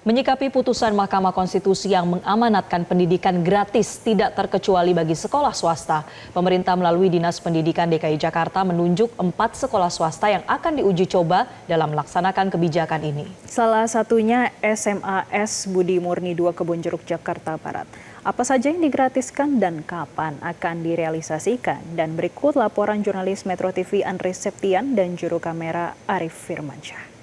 Menyikapi putusan Mahkamah Konstitusi yang mengamanatkan pendidikan gratis tidak terkecuali bagi sekolah swasta, pemerintah melalui Dinas Pendidikan DKI Jakarta menunjuk 4 sekolah swasta yang akan diuji coba dalam melaksanakan kebijakan ini. Salah satunya SMAS Budi Murni 2 Kebonjeruk, Jakarta Barat. Apa saja yang digratiskan dan kapan akan direalisasikan? Dan berikut laporan jurnalis Metro TV Andres Septian dan juru kamera Arif Firmansyah.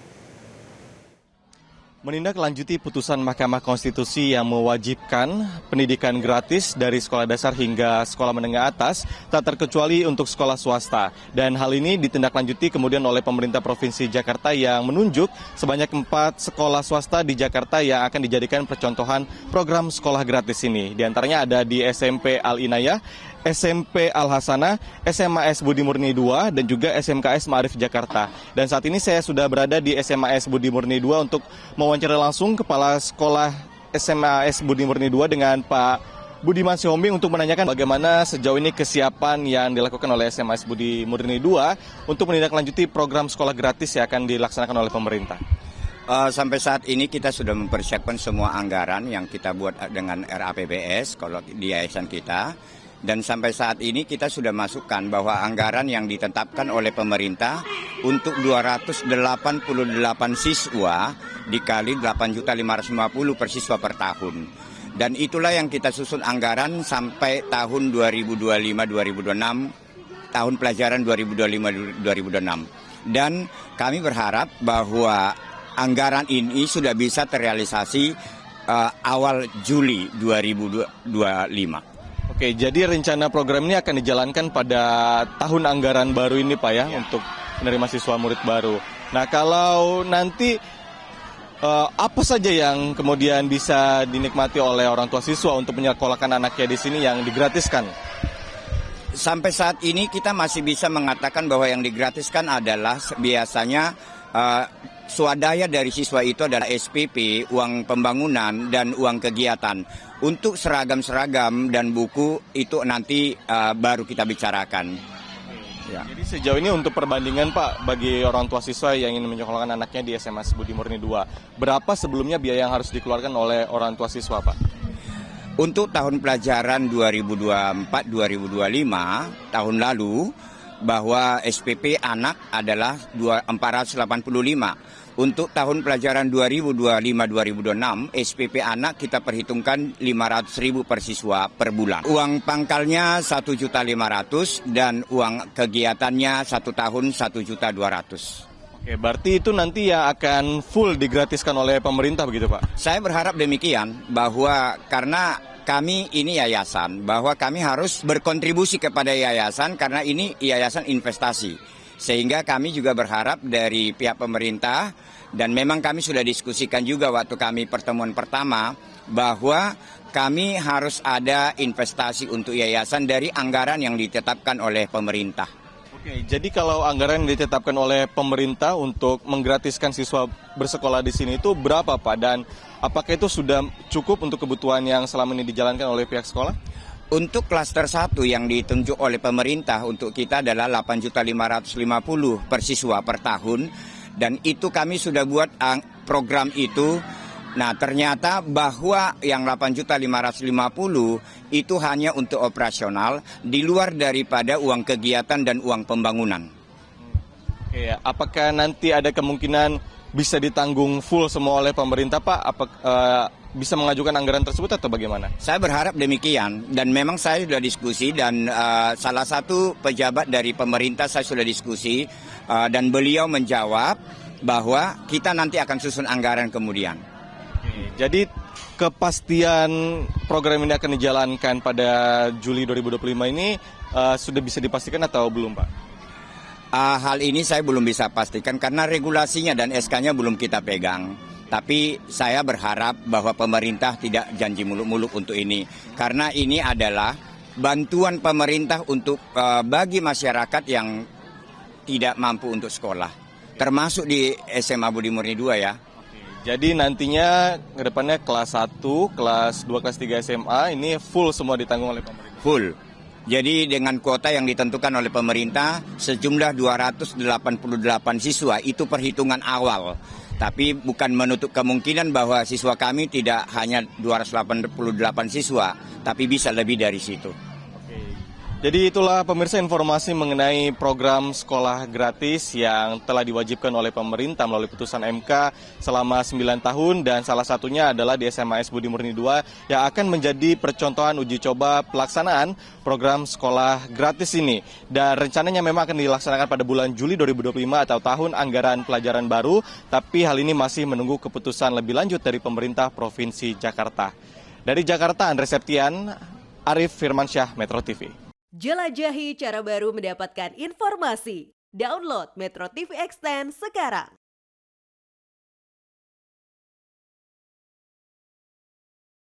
Menindaklanjuti putusan Mahkamah Konstitusi yang mewajibkan pendidikan gratis dari sekolah dasar hingga sekolah menengah atas, tak terkecuali untuk sekolah swasta. Dan hal ini ditindaklanjuti kemudian oleh pemerintah Provinsi Jakarta yang menunjuk sebanyak 4 sekolah swasta di Jakarta yang akan dijadikan percontohan program sekolah gratis ini. Di antaranya ada di SMP Al-Inayah, SMP Al-Hasanah, SMAS Budi Murni 2, dan juga SMKS Ma'arif Jakarta. Dan saat ini saya sudah berada di SMAS Budi Murni 2 untuk mewawancara langsung Kepala Sekolah SMAS Budi Murni 2 dengan Pak Budiman Sihombing untuk menanyakan bagaimana sejauh ini kesiapan yang dilakukan oleh SMAS Budi Murni 2 untuk menindaklanjuti program sekolah gratis yang akan dilaksanakan oleh pemerintah. Sampai saat ini kita sudah mempersiapkan semua anggaran yang kita buat dengan RAPBS kalau di yayasan kita. Dan sampai saat ini kita sudah masukkan bahwa anggaran yang ditetapkan oleh pemerintah untuk 288 siswa dikali 8.550 per siswa per tahun. Dan itulah yang kita susun anggaran sampai tahun 2025-2026, tahun pelajaran 2025-2026. Dan kami berharap bahwa anggaran ini sudah bisa terrealisasi awal Juli 2025. Oke, jadi rencana program ini akan dijalankan pada tahun anggaran baru ini Pak ya, untuk menerima siswa murid baru. Nah, kalau nanti apa saja yang kemudian bisa dinikmati oleh orang tua siswa untuk menyekolahkan anaknya di sini yang digratiskan? Sampai saat ini kita masih bisa mengatakan bahwa yang digratiskan adalah biasanya swadaya dari siswa itu adalah SPP, uang pembangunan, dan uang kegiatan. Untuk seragam-seragam dan buku itu nanti baru kita bicarakan. Ya. Jadi sejauh ini untuk perbandingan Pak, bagi orang tua siswa yang ingin menyekolahkan anaknya di SMAS Budi Murni 2, berapa sebelumnya biaya yang harus dikeluarkan oleh orang tua siswa Pak? Untuk tahun pelajaran 2024-2025, tahun lalu, bahwa SPP anak adalah 485. Untuk tahun pelajaran 2025-2026, SPP anak kita perhitungkan 500.000 per siswa per bulan. Uang pangkalnya 1.500.000 dan uang kegiatannya 1 tahun 1.200.000. Oke, berarti itu nanti yang akan full digratiskan oleh pemerintah begitu Pak? Saya berharap demikian, bahwa karena kami ini yayasan, bahwa kami harus berkontribusi kepada yayasan karena ini yayasan investasi. Sehingga kami juga berharap dari pihak pemerintah, dan memang kami sudah diskusikan juga waktu kami pertemuan pertama, bahwa kami harus ada investasi untuk yayasan dari anggaran yang ditetapkan oleh pemerintah. Oke, jadi kalau anggaran yang ditetapkan oleh pemerintah untuk menggratiskan siswa bersekolah di sini itu berapa Pak? Dan apakah itu sudah cukup untuk kebutuhan yang selama ini dijalankan oleh pihak sekolah? Untuk klaster 1 yang ditunjuk oleh pemerintah untuk kita adalah 8.550 per siswa per tahun. Dan itu kami sudah buat program itu. Nah, ternyata bahwa yang 8.550 itu hanya untuk operasional, di luar daripada uang kegiatan dan uang pembangunan. Oke, apakah nanti ada kemungkinan bisa ditanggung full semua oleh pemerintah Pak? Bisa mengajukan anggaran tersebut atau bagaimana? Saya berharap demikian, dan memang saya sudah diskusi, dan salah satu pejabat dari pemerintah saya sudah diskusi, dan beliau menjawab bahwa kita nanti akan susun anggaran kemudian. Jadi kepastian program ini akan dijalankan pada Juli 2025 ini sudah bisa dipastikan atau belum Pak? Hal ini saya belum bisa pastikan karena regulasinya dan SK-nya belum kita pegang. Tapi saya berharap bahwa pemerintah tidak janji muluk-muluk untuk ini. Karena ini adalah bantuan pemerintah untuk bagi masyarakat yang tidak mampu untuk sekolah. Termasuk di SMA Budi Murni 2 ya. Jadi nantinya ke depannya kelas 1, kelas 2, kelas 3 SMA ini full semua ditanggung oleh pemerintah? Full. Jadi dengan kuota yang ditentukan oleh pemerintah sejumlah 288 siswa, itu perhitungan awal. Tapi bukan menutup kemungkinan bahwa siswa kami tidak hanya 288 siswa, tapi bisa lebih dari situ. Jadi itulah pemirsa informasi mengenai program sekolah gratis yang telah diwajibkan oleh pemerintah melalui putusan MK selama 9 tahun dan salah satunya adalah di SMA S Budi Murni 2 yang akan menjadi percontohan uji coba pelaksanaan program sekolah gratis ini. Dan rencananya memang akan dilaksanakan pada bulan Juli 2025 atau tahun anggaran pelajaran baru, tapi hal ini masih menunggu keputusan lebih lanjut dari pemerintah Provinsi Jakarta. Dari Jakarta, Andre Septian, Arif Firmansyah, Metro TV. Jelajahi cara baru mendapatkan informasi. Download Metro TV Extend sekarang.